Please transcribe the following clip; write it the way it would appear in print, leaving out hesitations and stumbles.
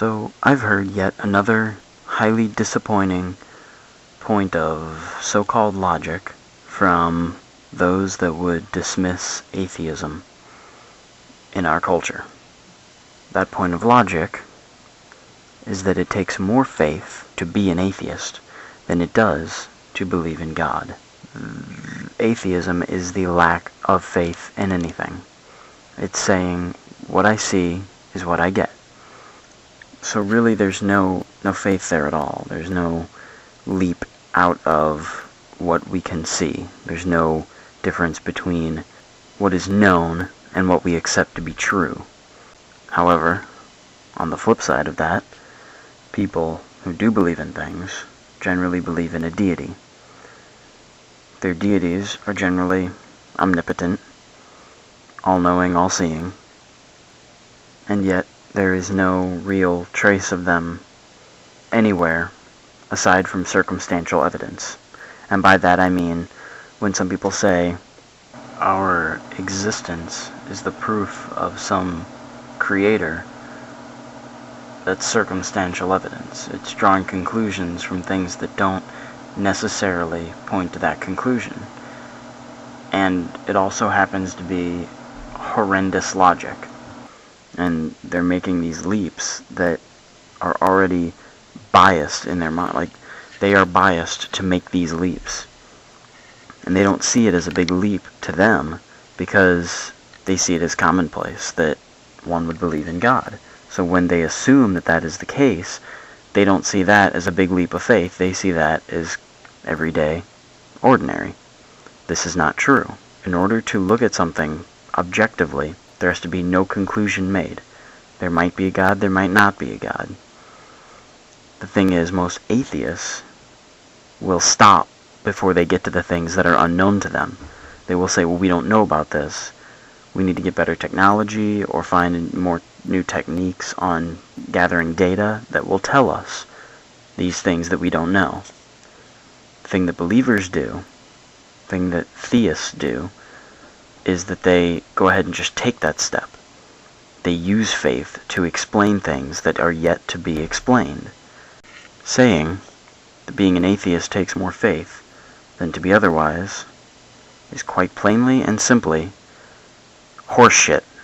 So I've heard yet another highly disappointing point of so-called logic from those that would dismiss atheism in our culture. That point of logic is that it takes more faith to be an atheist than it does to believe in God. Atheism is the lack of faith in anything. It's saying, what I see is what I get. So really there's no faith there at all. There's no leap out of what we can see. There's no difference between what is known and what we accept to be true. However, on the flip side of that, people who do believe in things generally believe in a deity. Their deities are generally omnipotent, all-knowing, all-seeing, and yet there is no real trace of them anywhere aside from circumstantial evidence. And by that I mean when some people say our existence is the proof of some creator, that's circumstantial evidence. It's drawing conclusions from things that don't necessarily point to that conclusion. And it also happens to be horrendous logic. And they're making these leaps that are already biased in their mind. Like, they are biased to make these leaps. And they don't see it as a big leap to them because they see it as commonplace that one would believe in God. So when they assume that that is the case, they don't see that as a big leap of faith. They see that as everyday, ordinary. This is not true. In order to look at something objectively, there has to be no conclusion made. There might be a God, there might not be a God. The thing is, most atheists will stop before they get to the things that are unknown to them. They will say, well, we don't know about this. We need to get better technology or find more new techniques on gathering data that will tell us these things that we don't know. The thing that believers do, the thing that theists do, is that they go ahead and just take that step. They use faith to explain things that are yet to be explained. Saying that being an atheist takes more faith than to be otherwise is quite plainly and simply horseshit.